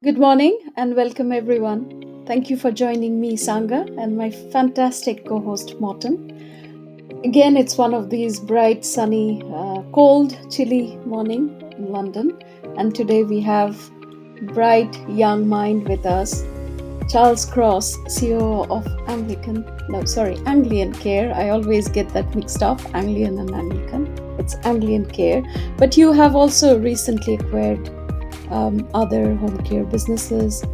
Good morning and welcome everyone. Thank you for joining me, Sangha, and my fantastic co host, Morten. Again, it's one of these bright, sunny, cold, chilly morning in London. And today we have bright young mind with us, Charles Cross, CEO of Anglian Care. I always get that mixed up, Anglian and Anglican. It's Anglian Care. But you have also recently acquired other home care businesses.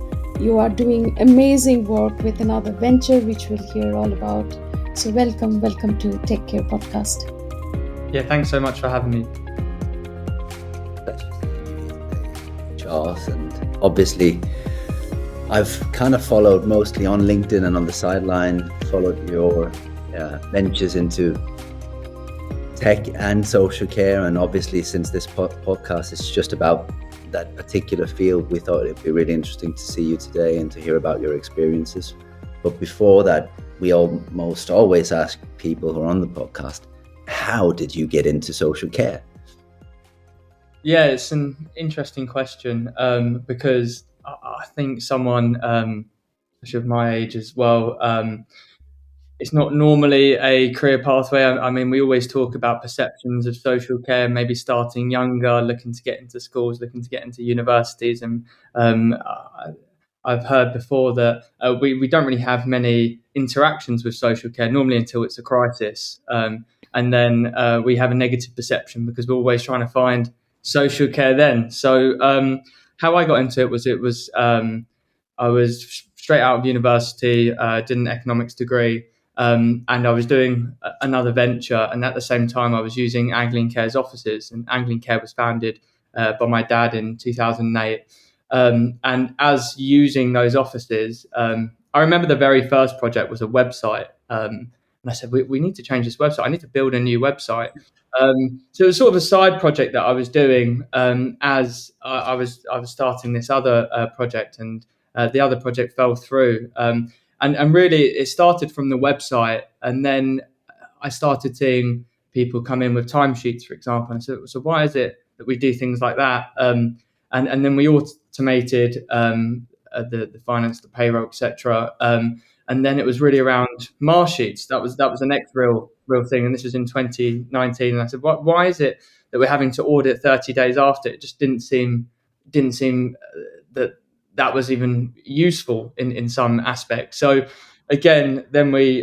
You are doing amazing work with another venture, which we'll hear all about. So, welcome to Take Care Podcast. Yeah, thanks so much for having me. Pleasure seeing you today, Charles. And obviously, I've kind of followed mostly on LinkedIn and on the sideline, followed your ventures into tech and social care. And obviously, since this podcast is just about that particular field, we thought it'd be really interesting to see you today and to hear about your experiences. But before that, we almost always ask people who are on the podcast, how did you get into social care? Yeah, it's an interesting question because I think someone, especially of my age as well, it's not normally a career pathway. I mean, we always talk about perceptions of social care, maybe starting younger, looking to get into schools, looking to get into universities. And I've heard before that we don't really have many interactions with social care normally until it's a crisis. And then we have a negative perception because we're always trying to find social care then. So how I got into it was I was straight out of university, did an economics degree, and I was doing another venture. And at the same time, I was using Anglian Care's offices. And Anglian Care was founded by my dad in 2008. And as using those offices, I remember the very first project was a website. And I said, we need to change this website. I need to build a new website. So it was sort of a side project that I was doing as I was starting this other project, and the other project fell through. And really, it started from the website, and then I started seeing people come in with timesheets, for example. And so why is it that we do things like that? And then we automated the finance, the payroll, etc. And then it was really around mark sheets. That was the next real thing. And this was in 2019. And I said, why is it that we're having to audit 30 days after? It just didn't seem that was even useful in some aspects. So again, then we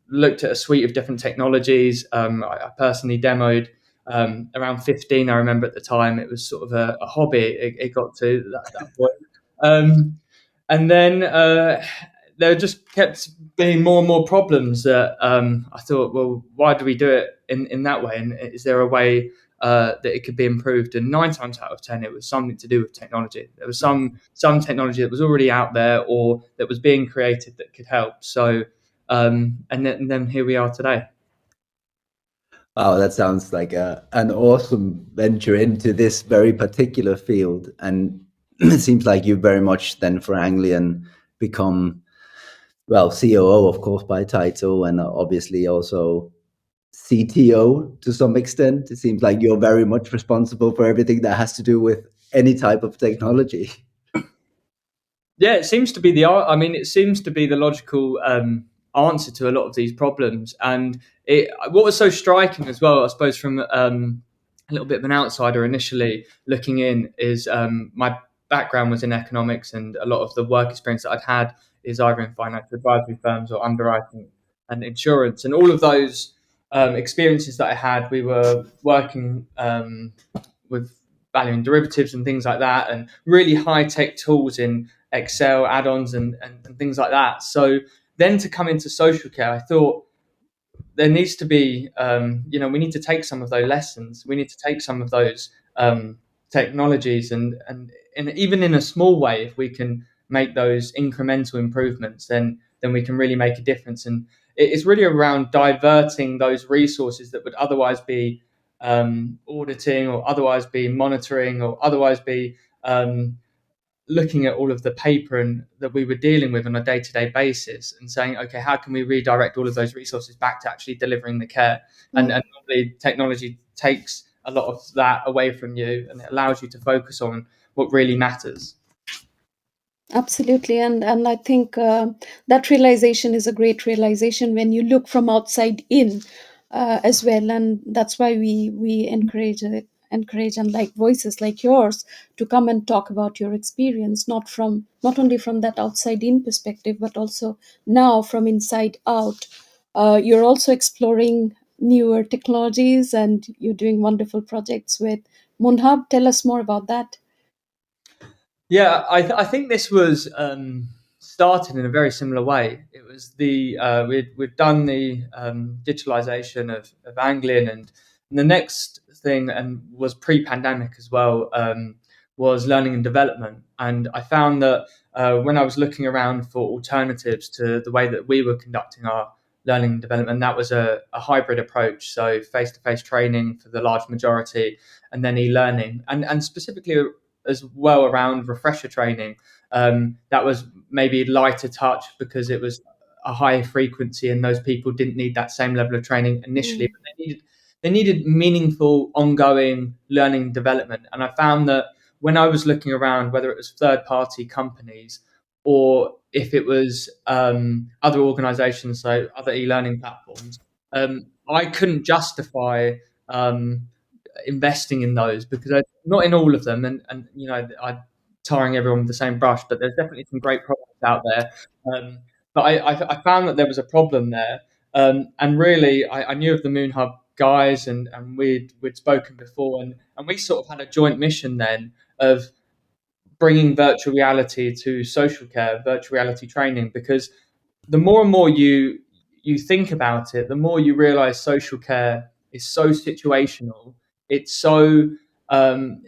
looked at a suite of different technologies. I personally demoed around 15. I remember at the time it was sort of a hobby. It got to that point. And then there just kept being more and more problems that I thought, well, why do we do it in that way? And is there a way that it could be improved? And 9 times out of 10, it was something to do with technology. There was some technology that was already out there or that was being created that could help. So, and then here we are today. Wow, that sounds like an awesome venture into this very particular field. And it seems like you very much then for Anglian become, well, COO, of course, by title, and obviously also CTO to some extent. It seems like you're very much responsible for everything that has to do with any type of technology. Yeah, it seems to be it seems to be the logical answer to a lot of these problems. And what was so striking as well, I suppose, from a little bit of an outsider initially looking in, is my background was in economics, and a lot of the work experience that I'd had is either in financial advisory firms or underwriting and insurance. And all of those experiences that I had, we were working with value and derivatives and things like that, and really high tech tools in Excel add-ons and things like that. So then to come into social care, I thought there needs to be, we need to take some of those lessons. We need to take some of those technologies and even in a small way, if we can make those incremental improvements, then we can really make a difference. And it's really around diverting those resources that would otherwise be auditing or otherwise be monitoring or otherwise be looking at all of the paper and that we were dealing with on a day-to-day basis and saying, okay, how can we redirect all of those resources back to actually delivering the care? And normally technology takes a lot of that away from you and it allows you to focus on what really matters. Absolutely, and I think that realization is a great realization when you look from outside in as well, and that's why we encourage it, encourage and like voices like yours to come and talk about your experience, not only from that outside in perspective, but also now from inside out. You're also exploring newer technologies, and you're doing wonderful projects with Munhab. Tell us more about that. Yeah, I think this was started in a very similar way. It was we'd done the digitalization of Anglian, and the next thing, and was pre-pandemic as well, was learning and development. And I found that when I was looking around for alternatives to the way that we were conducting our learning and development, that was a hybrid approach. So face-to-face training for the large majority, and then e-learning, and specifically as well around refresher training. That was maybe lighter touch because it was a higher frequency, and those people didn't need that same level of training initially, Mm, but they needed meaningful, ongoing learning and development. And I found that when I was looking around, whether it was third party companies or if it was other organizations, so other e-learning platforms, I couldn't justify um, investing in those because not in all of them, and I'm tarring everyone with the same brush, but there's definitely some great products out there. Um, but I found that there was a problem there, and really I knew of the Moon Hub guys, and we'd spoken before, and we sort of had a joint mission then of bringing virtual reality to social care, virtual reality training, because the more and more you think about it, the more you realize social care is so situational. It's so um,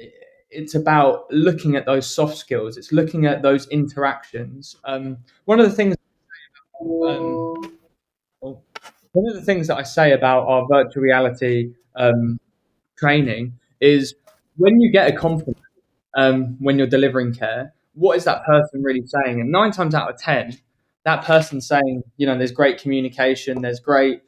it's about looking at those soft skills. It's looking at those interactions. One of the things um, one of the things that I say about our virtual reality training is when you get a compliment when you're delivering care, what is that person really saying? And 9 times out of 10, that person's saying, there's great communication, there's great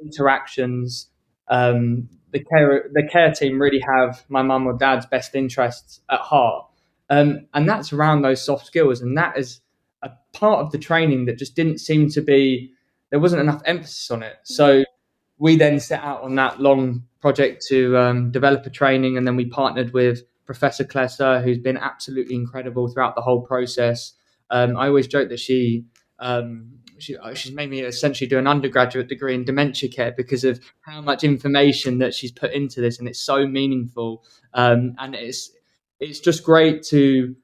interactions. The care team really have my mum or dad's best interests at heart, and that's around those soft skills. And that is a part of the training that just didn't seem to be. There wasn't enough emphasis on it. So we then set out on that long project to develop a training, and then we partnered with Professor Claire Sir, who's been absolutely incredible throughout the whole process. I always joke that she's made me essentially do an undergraduate degree in dementia care because of how much information that she's put into this, and it's so meaningful. And it's just great to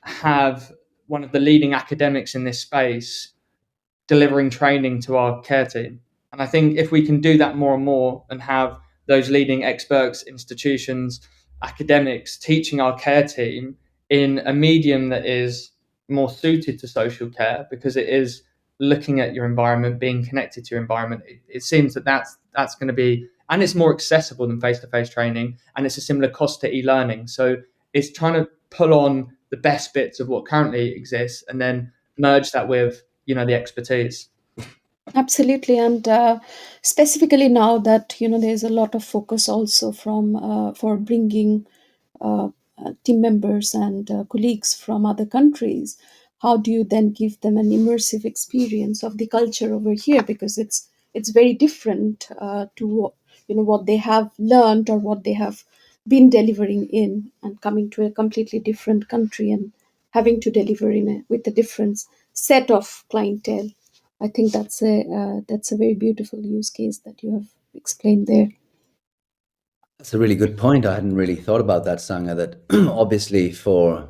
have one of the leading academics in this space delivering training to our care team. And I think if we can do that more and more and have those leading experts, institutions, academics teaching our care team in a medium that is more suited to social care because it is looking at your environment, being connected to your environment, it seems that that's going to be, and it's more accessible than face-to-face training, and it's a similar cost to e-learning. So it's trying to pull on the best bits of what currently exists and then merge that with the expertise. absolutely, and specifically now that there's a lot of focus also from for bringing uh, team members and colleagues from other countries. How do you then give them an immersive experience of the culture over here? Because it's very different to what they have learned or what they have been delivering in, and coming to a completely different country and having to deliver with a different set of clientele. I think that's a very beautiful use case that you have explained there. That's a really good point. I hadn't really thought about that, Sangha, that obviously for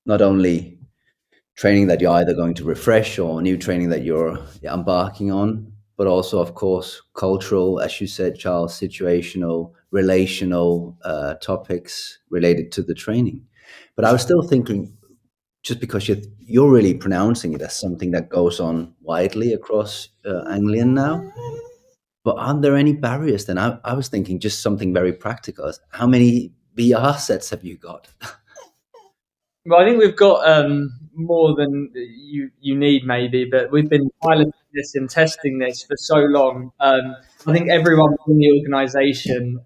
not only training that you're either going to refresh or new training that you're embarking on, but also, of course, cultural, as you said, Charles, situational, relational topics related to the training. But I was still thinking, just because you're really pronouncing it as something that goes on widely across Anglian now, but aren't there any barriers then? I was thinking just something very practical. How many VR sets have you got? Well, I think we've got more than you need, maybe, but we've been piloting this and testing this for so long. I think everyone in the organisation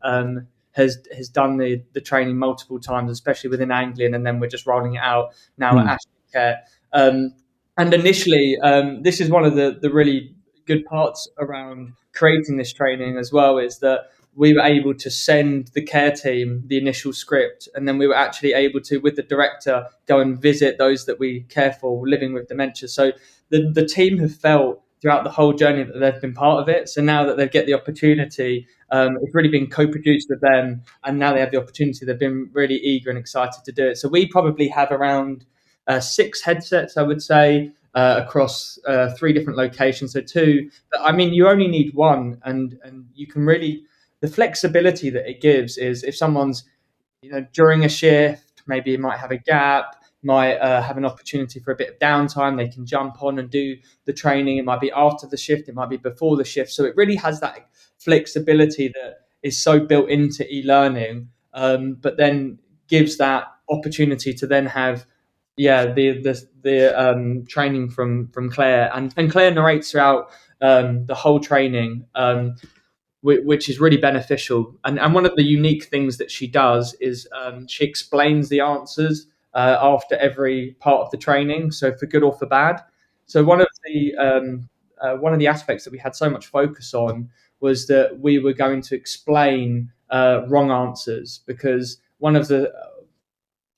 has done the training multiple times, especially within Anglian, and then we're just rolling it out now at Hmm. Ashton. care. And initially, this is one of the really good parts around creating this training as well, is that we were able to send the care team the initial script, and then we were actually able to, with the director, go and visit those that we care for living with dementia. So the team have felt throughout the whole journey that they've been part of it. So now that they get the opportunity, it's really been co-produced with them, and now they have the opportunity. They've been really eager and excited to do it. So we probably have around 6 headsets, I would say, across 3 different locations. So 2, but I mean, you only need one, and you can really, the flexibility that it gives is if someone's, during a shift, maybe it might have a gap, might have an opportunity for a bit of downtime, they can jump on and do the training. It might be after the shift, it might be before the shift. So it really has that flexibility that is so built into e-learning, but then gives that opportunity to then have the training from Claire, and Claire narrates throughout the whole training, which is really beneficial. And one of the unique things that she does is she explains the answers after every part of the training, so for good or for bad. So one of the aspects that we had so much focus on was that we were going to explain wrong answers, because one of the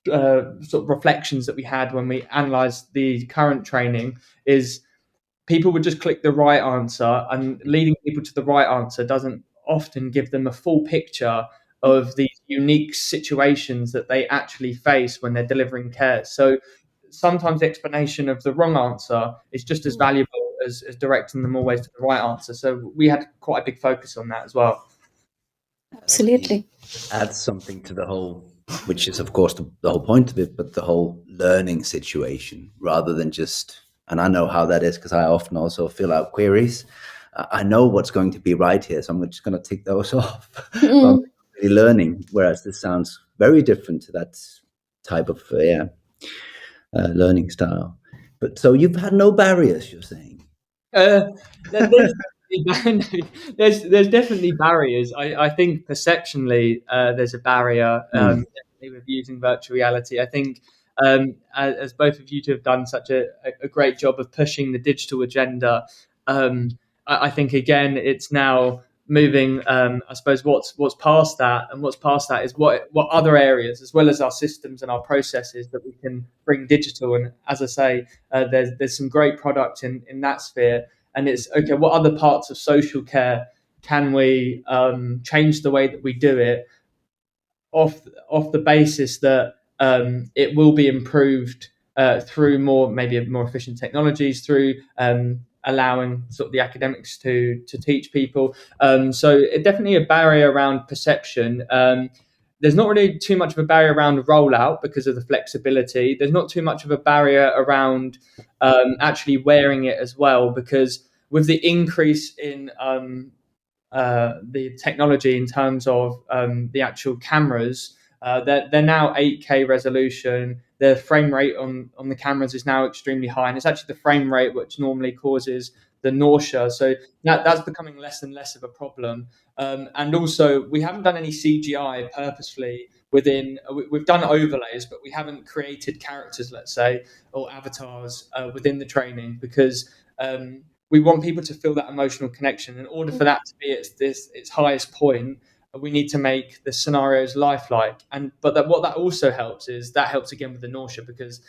sort of reflections that we had when we analysed the current training is people would just click the right answer, and leading people to the right answer doesn't often give them a full picture of the unique situations that they actually face when they're delivering care. So sometimes the explanation of the wrong answer is just as valuable as directing them always to the right answer. So we had quite a big focus on that as well. Absolutely. Adds something to the whole, which is of course the whole point of it, but the whole learning situation, rather than just, and I know how that is because I often also fill out queries. I know what's going to be right here, so I'm just going to tick those off. But I'm really learning, whereas this sounds very different to that type of learning style. But so you've had no barriers, you're saying? There's definitely barriers. I think perceptionally there's a barrier, definitely with using virtual reality. I think as both of you two have done such a great job of pushing the digital agenda, I think again it's now moving. I suppose what's past that, and what's past that is what other areas, as well as our systems and our processes, that we can bring digital. And as I say, there's some great product in that sphere. And it's okay, what other parts of social care can we change the way that we do it, off the basis that it will be improved through maybe more efficient technologies, through allowing sort of the academics to teach people. So it definitely a barrier around perception. There's not really too much of a barrier around rollout because of the flexibility. There's not too much of a barrier around actually wearing it as well, because with the increase in the technology in terms of the actual cameras, they're now 8K resolution. The frame rate on the cameras is now extremely high, and it's actually the frame rate which normally causes the nausea. So that's becoming less and less of a problem. And also, we haven't done any CGI purposefully within. We've done overlays, but we haven't created characters, let's say, or avatars within the training, because we want people to feel that emotional connection. In order for that to be its highest point, we need to make the scenarios lifelike. But what that also helps is that helps again with the nausea, because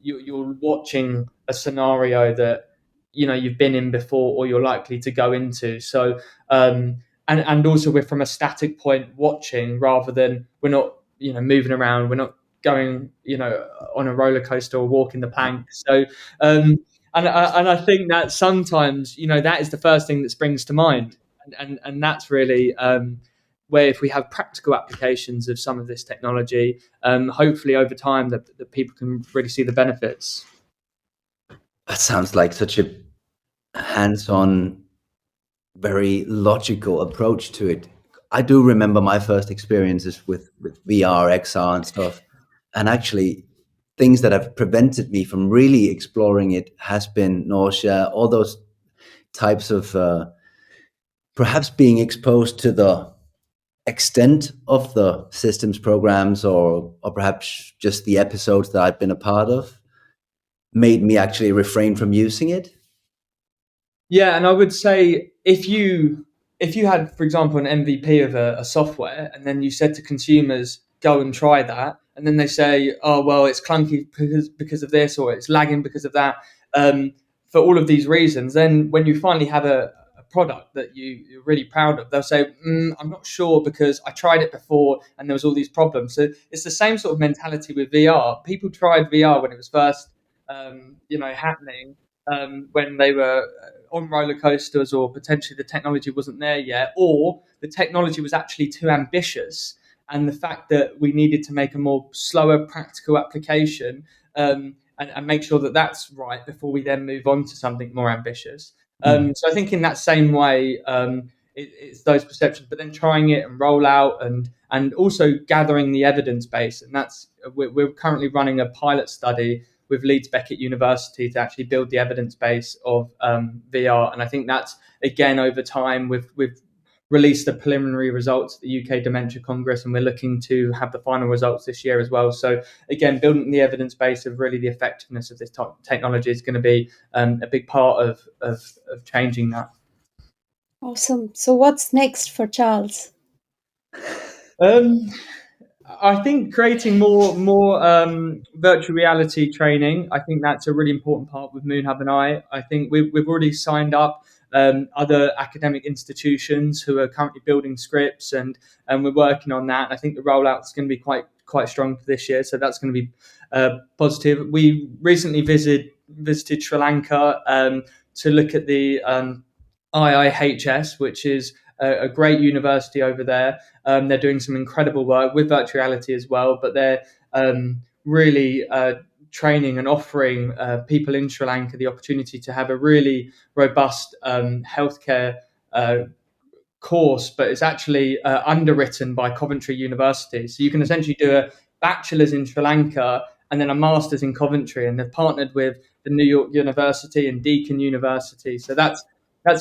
you're watching a scenario that you've been in before, or you're likely to go into. So and also we're from a static point watching, rather than we're not moving around, we're not going on a roller coaster or walking the plank. So and I think that sometimes that is the first thing that springs to mind, and that's really where, if we have practical applications of some of this technology, hopefully over time that people can really see the benefits. That sounds like such a hands-on, very logical approach to it. I do remember my first experiences with VR, XR and stuff, and actually things that have prevented me from really exploring it has been nausea, all those types of perhaps being exposed to the extent of the systems programs, or perhaps just the episodes that I've been a part of. made me actually refrain from using it. Yeah, and I would say if you had, for example, an MVP of a software, and then you said to consumers, "Go and try that," and then they say, "Oh, well, it's clunky because of this, or it's lagging because of that," for all of these reasons, then when you finally have a product that you're really proud of, they'll say, "I'm not sure because I tried it before and there was all these problems." So it's the same sort of mentality with VR. People tried VR when it was first, happening, when they were on roller coasters, or potentially the technology wasn't there yet, or the technology was actually too ambitious, and the fact that we needed to make a more slower practical application, and make sure that that's right before we then move on to something more ambitious. So I think in that same way, it's those perceptions, but then trying it and roll out, and also gathering the evidence base, and we're currently running a pilot study with Leeds Beckett University to actually build the evidence base of VR. And I think that's, again, over time, we've released the preliminary results at the UK Dementia Congress, and we're looking to have the final results this year as well. So again, building the evidence base of really the effectiveness of this type of technology is going to be a big part of changing that. Awesome. So, what's next for Charles? Um, I think creating more virtual reality training. I think that's a really important part with Moonhub and I. I think we've already signed up other academic institutions who are currently building scripts, and we're working on that. I think the rollout is going to be quite strong for this year, so that's going to be positive. We recently visited Sri Lanka to look at the IIHS, which is a great university over there. They're doing some incredible work with virtual reality as well, but they're really training and offering people in Sri Lanka the opportunity to have a really robust healthcare course, but it's actually underwritten by Coventry University. So you can essentially do a bachelor's in Sri Lanka and then a master's in Coventry, and they've partnered with the New York University and Deakin University. So that's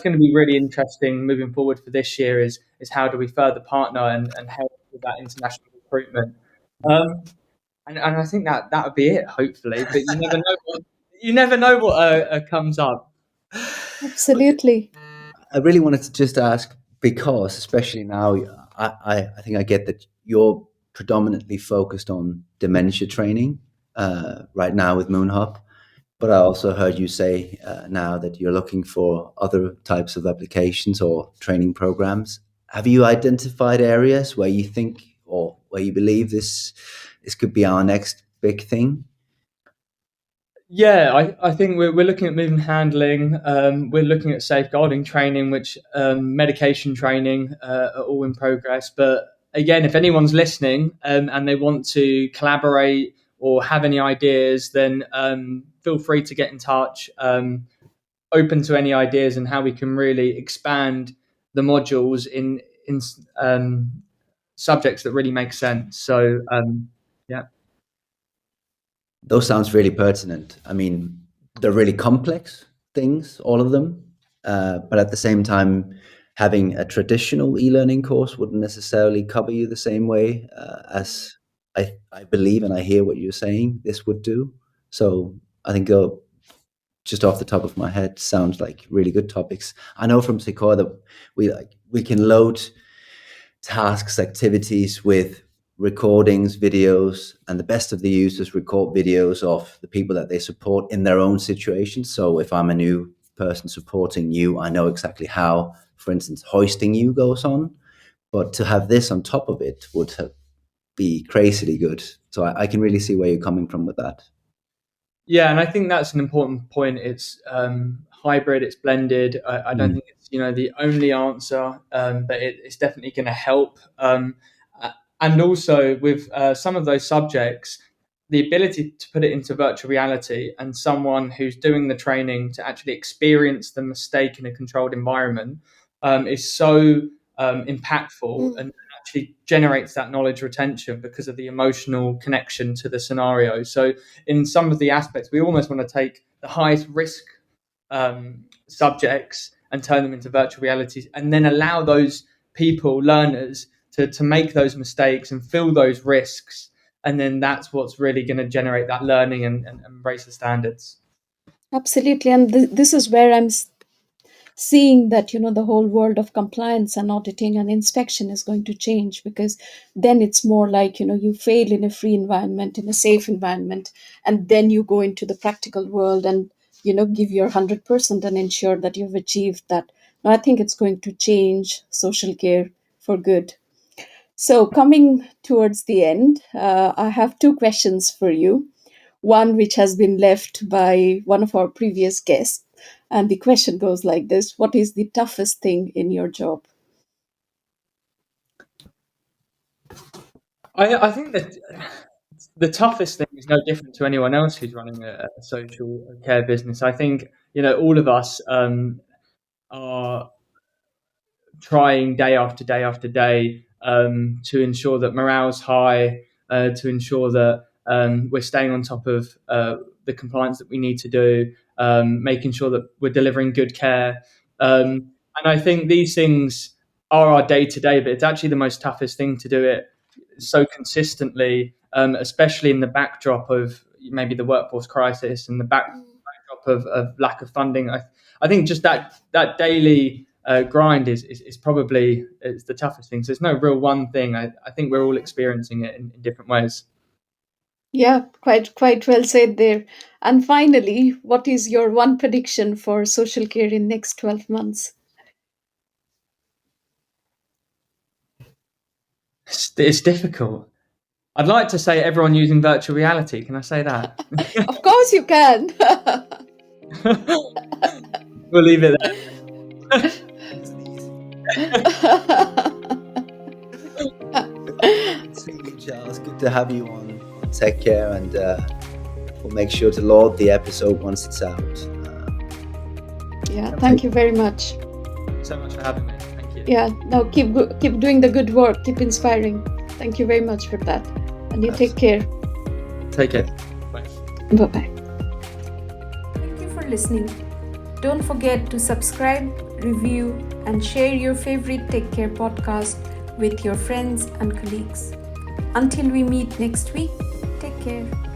going to be really interesting moving forward for this year. Is how do we further partner and help with that international recruitment? And I think that would be it, hopefully. But you never know what comes up. Absolutely. I really wanted to just ask, because especially now, I think I get that you're predominantly focused on dementia training right now with Moonhub, but I also heard you say now that you're looking for other types of applications or training programs. Have you identified areas where you think or where you believe this could be our next big thing? Yeah, I think we're looking at movement handling. We're looking at safeguarding training, which medication training are all in progress. But again, if anyone's listening and they want to collaborate or have any ideas, then feel free to get in touch. Open to any ideas and how we can really expand the modules in subjects that really make sense. So yeah. Those sounds really pertinent. I mean, they're really complex things, all of them. But at the same time, having a traditional e-learning course wouldn't necessarily cover you the same way as I believe and I hear what you're saying this would do. So I think just off the top of my head, sounds like really good topics. I know from Secor that we can load tasks, activities with recordings, videos, and the best of the users record videos of the people that they support in their own situations. So if I'm a new person supporting you, I know exactly how, for instance, hoisting you goes on. But to have this on top of it would be crazily good. So I can really see where you're coming from with that. Yeah, and I think that's an important point. It's hybrid, it's blended. I don't think it's the only answer, but it's definitely going to help. And also with some of those subjects, the ability to put it into virtual reality and someone who's doing the training to actually experience the mistake in a controlled environment is so impactful and actually generates that knowledge retention because of the emotional connection to the scenario. So in some of the aspects, we almost want to take the highest risk subjects and turn them into virtual realities, and then allow those people, learners, to make those mistakes and feel those risks, and then that's what's really going to generate that learning and embrace the standards. Absolutely. And this is where I'm seeing that, the whole world of compliance and auditing and inspection is going to change, because then it's more like, you fail in a free environment, in a safe environment, and then you go into the practical world and, give your 100% and ensure that you've achieved that. Now, I think it's going to change social care for good. So, coming towards the end, I have two questions for you. One which has been left by one of our previous guests. And the question goes like this: what is the toughest thing in your job? I think that the toughest thing is no different to anyone else who's running a social care business. I think, all of us are trying day after day after day to ensure that morale's high, to ensure that we're staying on top of the compliance that we need to do, making sure that we're delivering good care. And I think these things are our day to day, but it's actually the most toughest thing to do it so consistently, especially in the backdrop of maybe the workforce crisis and the backdrop of lack of funding. I think just that daily grind is probably it's the toughest thing. So there's no real one thing. I think we're all experiencing it in different ways. Yeah, quite well said there. And finally, what is your one prediction for social care in next 12 months? It's difficult. I'd like to say everyone using virtual reality. Can I say that? Of course you can. We'll leave it there. Charles, good to have you on Tech Care, and we'll make sure to laud the episode once it's out. Yeah, thank you very much. Thanks so much for having me. Thank you. Yeah, no, keep doing the good work, keep inspiring. Thank you very much for that. And you take care. Take care. Bye. Bye-bye. Thank you for listening. Don't forget to subscribe, review, and share your favorite Take Care podcast with your friends and colleagues. Until we meet next week, take care.